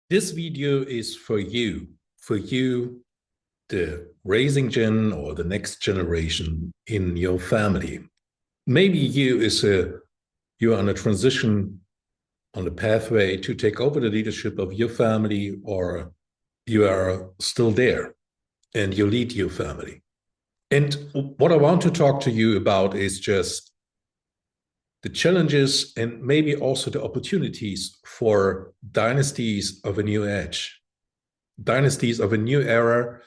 This video is for you, the raising gen or the next generation in your family. Maybe you're on a transition on the pathway to take over the leadership of your family, or you are still there and you lead your family. And what I want to talk to you about is just the challenges and maybe also the opportunities for dynasties of a new age, dynasties of a new era,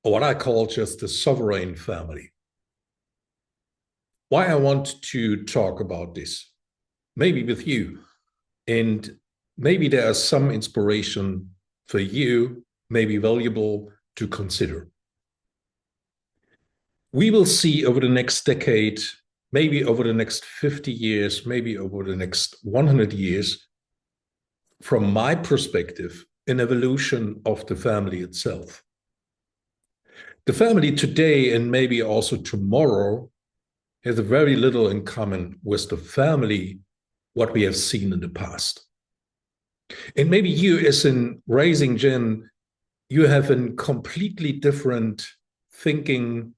or what I call just the sovereign family. Why I want to talk about this, maybe with you, and maybe there is some inspiration for you, maybe valuable to consider. We will see over the next decade, maybe over the next 50 years, maybe over the next 100 years, from my perspective, an evolution of the family itself. The family today and maybe also tomorrow has very little in common with the family what we have seen in the past. And maybe you, as in raising gen, you have a completely different thinking,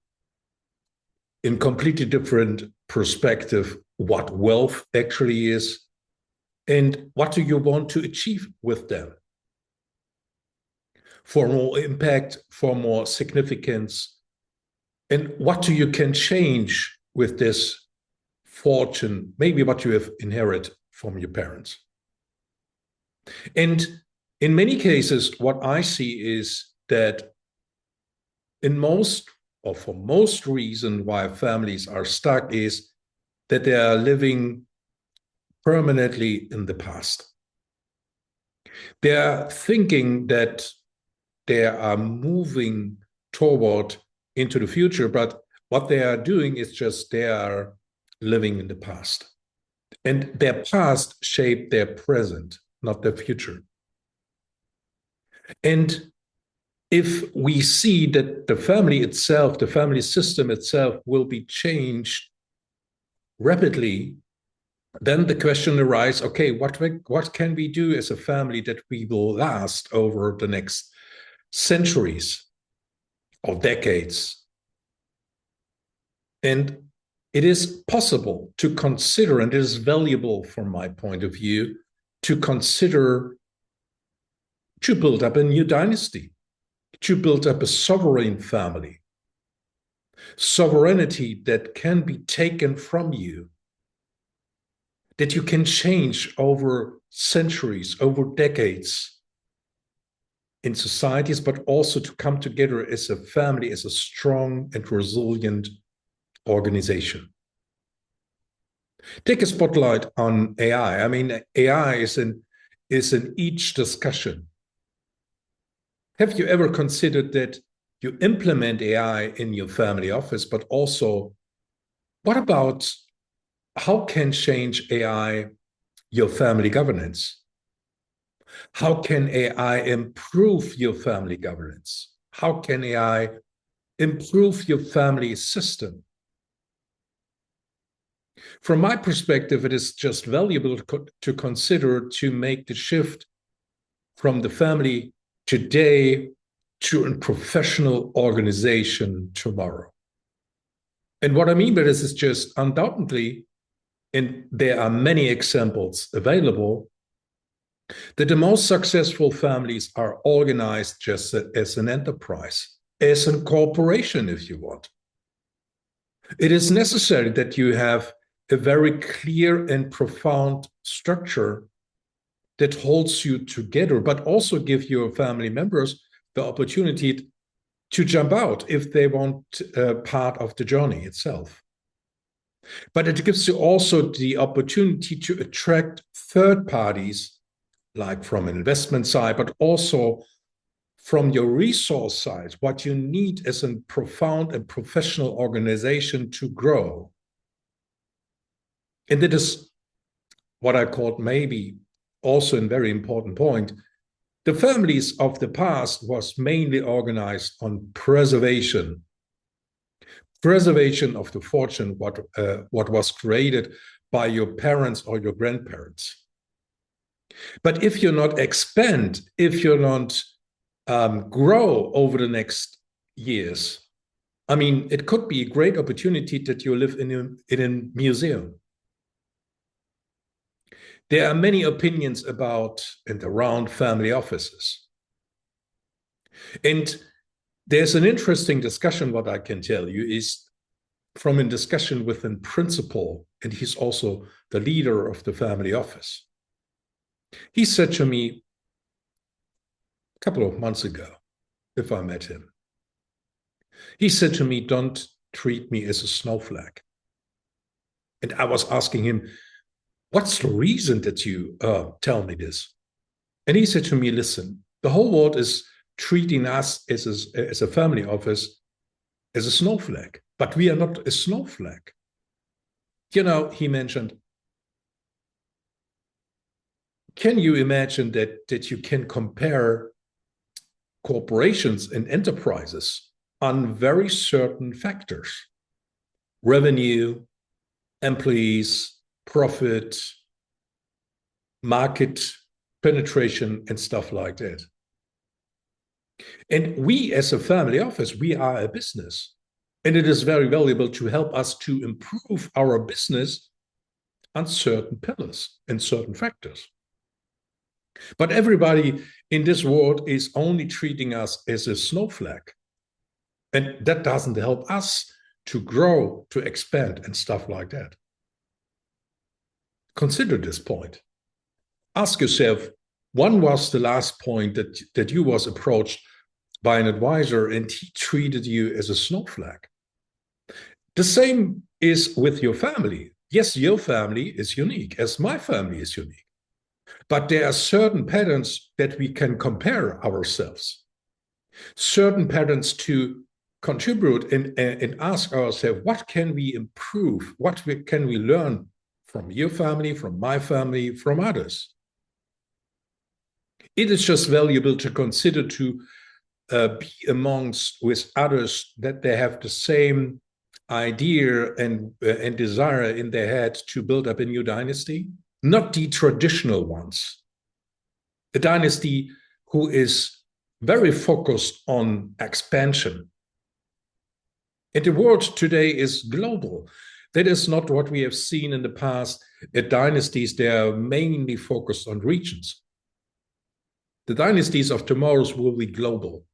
in completely different perspective, what wealth actually is, and what do you want to achieve with them? For more impact, for more significance, and what do you can change with this fortune, maybe what you have inherited from your parents. And in many cases, what I see is that in most, or for most reason why families are stuck is that they are living permanently in the past. They are thinking that they are moving toward into the future, but what they are doing is just they are living in the past. And their past shaped their present, not their future. And if we see that the family itself, the family system itself will be changed rapidly, then the question arises, okay, what can we do as a family that we will last over the next centuries or decades? And it is possible to consider, and it is valuable from my point of view, to consider to build up a new dynasty, to build up a sovereign family, sovereignty that can be taken from you, that you can change over centuries, over decades in societies, but also to come together as a family, as a strong and resilient organization. Take a spotlight on AI. I mean, AI is in each discussion. Have you ever considered that you implement AI in your family office, but also what about how can change AI your family governance? How can AI improve your family governance? How can AI improve your family system? From my perspective, it is just valuable to consider to make the shift from the family today to a professional organization tomorrow. And what I mean by this is just undoubtedly, and there are many examples available, that the most successful families are organized just as an enterprise, as a corporation, if you want. It is necessary that you have a very clear and profound structure that holds you together, but also give your family members the opportunity to jump out if they want part of the journey itself. But it gives you also the opportunity to attract third parties, like from an investment side, but also from your resource side, what you need as a profound and professional organization to grow. And that is what I call maybe also a very important point. The families of the past was mainly organized on preservation of the fortune, what was created by your parents or your grandparents. But if you're not expand, if you're not grow over the next years, I mean, it could be a great opportunity that you live in a museum. There are many opinions about and around family offices. And there's an interesting discussion, what I can tell you is from a discussion with a principal, and he's also the leader of the family office. He said to me a couple of months ago, if I met him, he said to me, don't treat me as a snowflake. And I was asking him, what's the reason that you tell me this? And he said to me, listen, the whole world is treating us as a family office as a snowflake, but we are not a snowflake. You know, he mentioned, can you imagine that you can compare corporations and enterprises on very certain factors? Revenue, employees, profit, market penetration, and stuff like that. And we as a family office, we are a business. And it is very valuable to help us to improve our business on certain pillars and certain factors. But everybody in this world is only treating us as a snowflake. And that doesn't help us to grow, to expand, and stuff like that. Consider this point. Ask yourself, when was the last point that you was approached by an advisor and he treated you as a snowflake? The same is with your family. Yes, your family is unique, as my family is unique. But there are certain patterns that we can compare ourselves, certain patterns to contribute and ask ourselves, what can we improve? What can we learn from your family, from my family, from others? It is just valuable to consider to be amongst with others that they have the same idea and desire in their head to build up a new dynasty, not the traditional ones. A dynasty who is very focused on expansion. And the world today is global. That is not what we have seen in the past. At dynasties, they are mainly focused on regions. The dynasties of tomorrow will be global,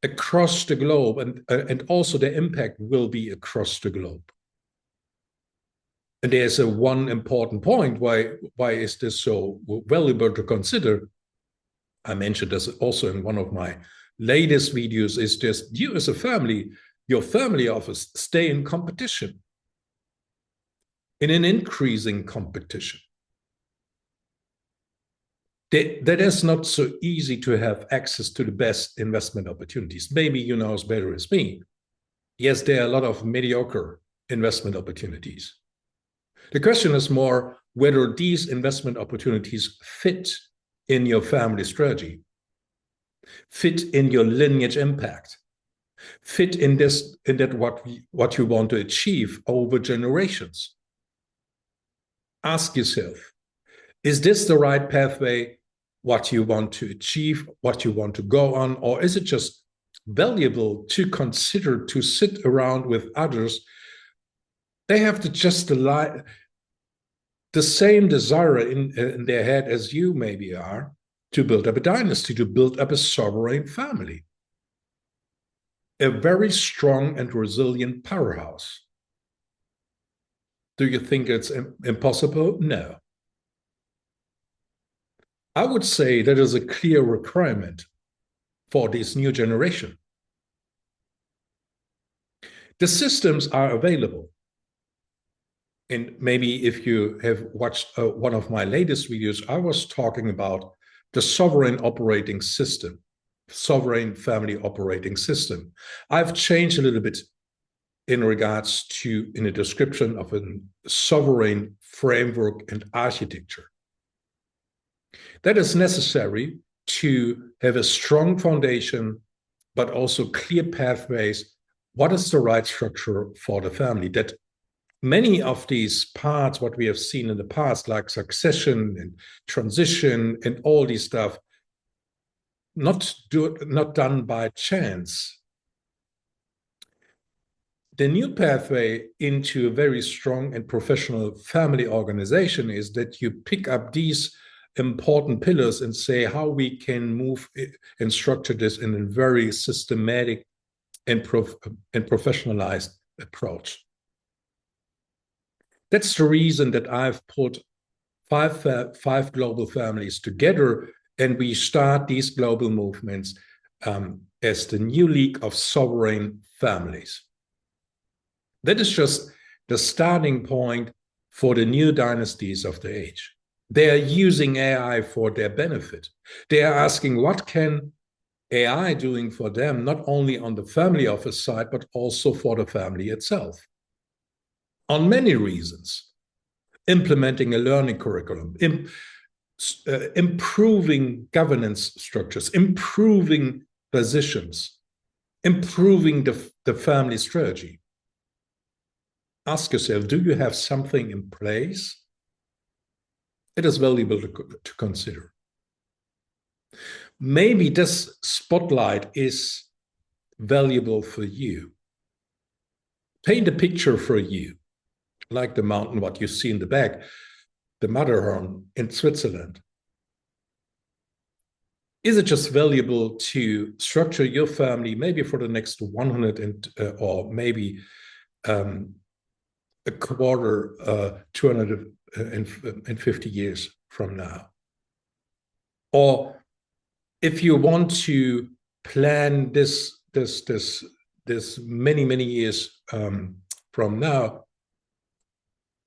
across the globe, and also the impact will be across the globe. And there's one important point. Why is this so valuable to consider? I mentioned this also in one of my latest videos, is just you as a family, your family office, stay in competition, in an increasing competition. That is not so easy to have access to the best investment opportunities. Maybe you know as better as me. Yes, there are a lot of mediocre investment opportunities. The question is more whether these investment opportunities fit in your family strategy, fit in your lineage impact, fit in that what you want to achieve over generations. Ask yourself, is this the right pathway, what you want to achieve, what you want to go on, or is it just valuable to consider to sit around with others? They have the same desire in their head as you maybe are, to build up a dynasty, to build up a sovereign family, a very strong and resilient powerhouse. Do you think it's impossible? No. I would say that is a clear requirement for this new generation. The systems are available. And maybe if you have watched one of my latest videos, I was talking about the sovereign operating system, sovereign family operating system. I've changed a little bit in regards to in a description of a sovereign framework and architecture. That is necessary to have a strong foundation, but also clear pathways. What is the right structure for the family that many of these parts, what we have seen in the past, like succession and transition and all these stuff, not done by chance. The new pathway into a very strong and professional family organization is that you pick up these important pillars and say how we can move and structure this in a very systematic and professionalized approach. That's the reason that I've put five global families together, and we start these global movements as the new League of Sovereign Families. That is just the starting point for the new dynasties of the age. They are using AI for their benefit. They are asking, what can AI doing for them, not only on the family office side, but also for the family itself? On many reasons. Implementing a learning curriculum, improving governance structures, improving positions, improving the family strategy. Ask yourself, do you have something in place? It is valuable to consider. Maybe this spotlight is valuable for you. Paint a picture for you, like the mountain, what you see in the back, the Matterhorn in Switzerland. Is it just valuable to structure your family maybe for the next 100 or maybe a quarter, 250 years from now? Or if you want to plan this many years from now,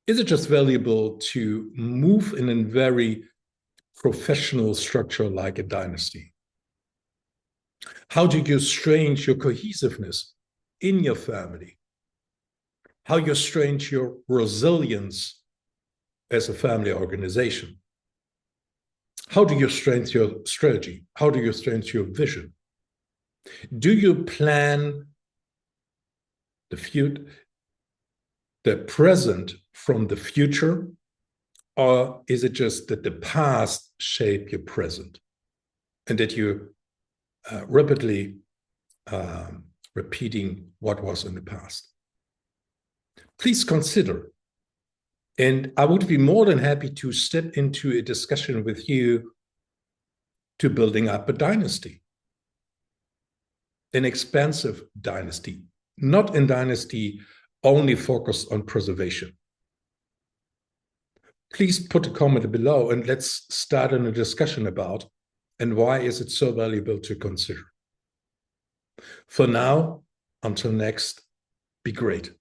is it just valuable to move in a very professional structure like a dynasty? How do you strengthen your cohesiveness in your family? How you strengthen your resilience as a family organization? How do you strengthen your strategy? How do you strengthen your vision? Do you plan the present from the future, or is it just that the past shape your present and that you rapidly repeating what was in the past? Please consider. And I would be more than happy to step into a discussion with you to building up a dynasty, an expansive dynasty, not a dynasty only focused on preservation. Please put a comment below and let's start a discussion about and why is it so valuable to consider. For now, until next, be great.